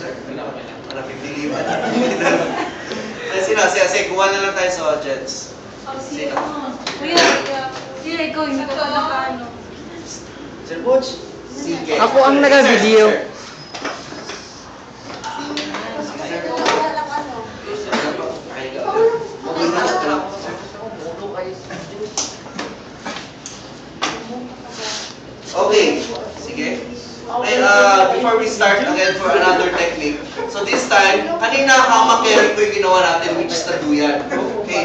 sir? Para pipiliwan. Sige, kuha na lang tayo sa audience. Sino? Kuya, ikaw, hindi ka nakaano. Sir Butch? Sige. Ako ang nag-video. Okay, sige. Okay, before we start again for another technique. So this time, kanina hama carry po yung ginawa natin, which is taduyan. Okay.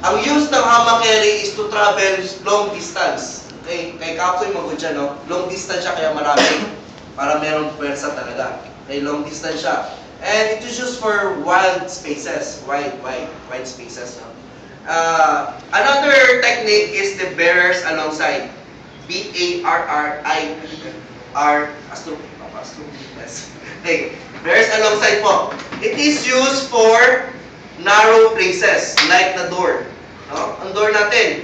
Ang use ng hama carry is to travel long distance. Okay, kay Kapoy magudya, no? Long distance siya kaya marami. Para merong pwersa talaga. Okay, long distance siya. And it is used for wild spaces. Wide spaces, no? Another technique is the bearers alongside. B-A-R-R-I-E-R yes. Okay, bearers alongside po. It is used for narrow places like the door. No? Ang door natin.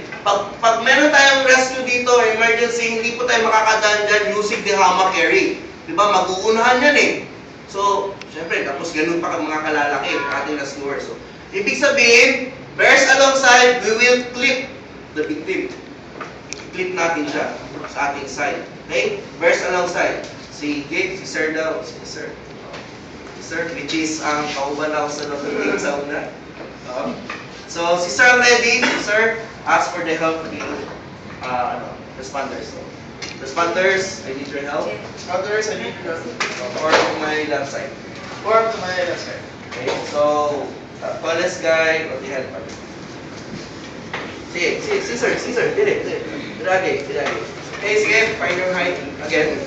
Pag meron tayong rescue dito, emergency, hindi po tayo makakadaan dyan using the hama carry. Diba? Mag-uunahan yan eh. So, syempre, tapos ganun pa mga kalalaki, ating rescuer. So, ibig sabihin, bears alongside, we will clip the victim. I-clip natin siya sa ating side. Okay? Bears alongside. Si Sir daw. Si Sir. Sir, which is ang kauban ako sa victim sa una. So, si Sir ready. Sir, ask for the help of the responders. So, responders, I need your help. Responders, I need your help. Or to my left side. Form to my left side. Okay, so, tallest guy on the head part. Sige, sir, dire. Dirage. Okay, sige, find your height again.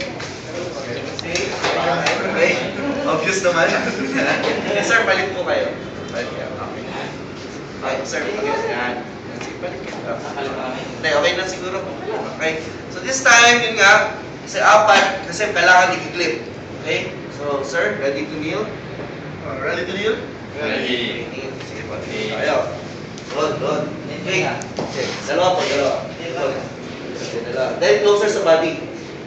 Okay, find your height, okay. Obvious naman. Okay, sir, palit po kayo. Palit kayo, okay. Okay, sir, again, yan. Sige, palit kayo. Hindi, okay na siguro. Okay, so this time, yun nga, kasi apat, kasi kailangan i-clip. Okay, so, sir, ready to kneel? Ready to kneel? Ready. Sige po. Ayaw. Doon. Okay. Dalawa. Then closer sa body.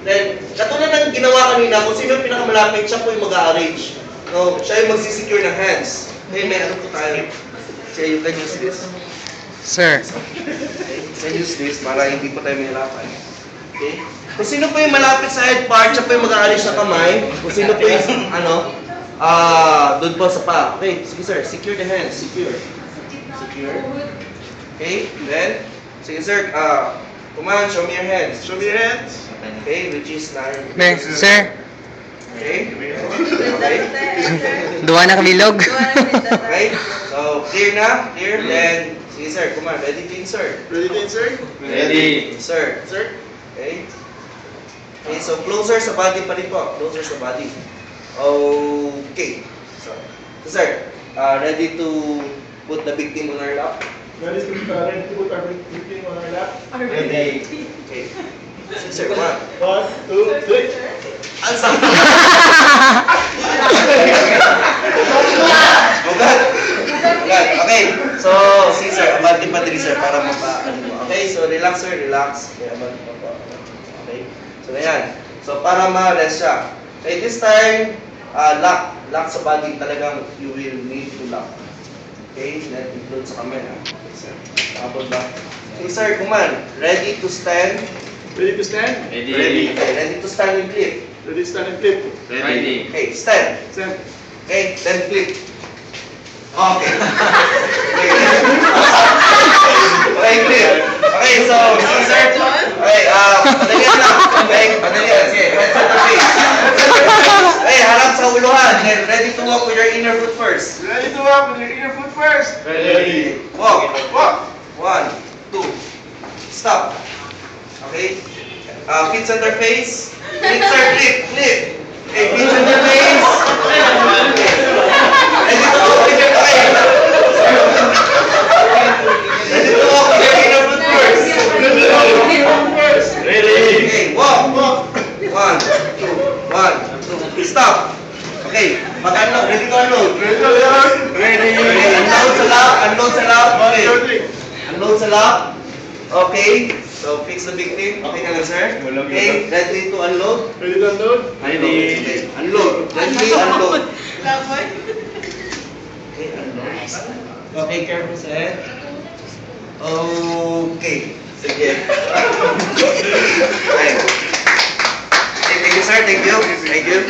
Then, katulad ng ginawa kanina, kung sino yung pinakamalapit, siya po yung mag-a-arrange. No, siya yung magsisecure ng hands. Okay, may ano po tayo. Siya you can use this. Sir. Okay, you can use this para hindi po tayo mahirapan. Okay? Kung sino po yung malapit sa head part, siya po yung mag-a-arrange ng kamay. Kung sino po yung, doon po sa pa. Okay, sige sir, secure the hands. Secure. Okay, then, sige sir, come on, show me your hands. Show me your hands. Okay, which is 9. Sir. Okay. Duwa na kabilog. Okay, so clear na? Clear? Then, sige sir, come on, ready to insert. Ready to insert? Ready. Insert. Insert. Okay. Okay, so closer sa body pa rin po. Closer sa body. Okay. So sir, ready to put the victim on our lap? Ready to put our victim on our lap? Ready. Okay. Sir, come on. 1, 2, 3. Ang sakit. Ugat. Okay. So, si sir, abante pa din sir para mapa-ano mo. Okay, so relax sir, relax. Okay, abante pa po. Okay. So, ayan. So, para ma-rest siya. Okay, this time, lock. Lock sa body. Talagang you will need to lock. Okay, that includes sa kamay. Okay, sir. Tapos ba? Okay, sir, come on. Ready to stand? Ready to stand? Ready. Okay, ready to stand and clip. Ready to stand and clip. Ready. Okay, stand. Stand. Okay, then clip. Okay. Okay, clip. Okay, so, sir. Okay, padalian lang. Okay, padalian. Okay, head to the face. Okay, harap sa uluhan. Then, ready to walk with your inner foot first. Ready to walk with your inner foot first? Ready. Walk. Walk. 1, 2. Stop. Okay. Feet center face. Clip, sir, clip. Okay, feet center face. Ready to walk with your Ready to walk with your inner foot first. Ready. Okay, walk. 1, 2. Stop. Okay, mag-unload. Ready to unload. Ready. Unload sa lap. Okay. 1, 2, 3. Unload sa lap. Okay. So, fix the victim. Okay ka lang, sir? Okay. Ready to unload? Ready to unload? Okay. Unload. Then Gently unload. Laboy. Okay, unload. Okay, careful set. Okay. Sige. Ay. Thank you, sir. Thank you. Thank you.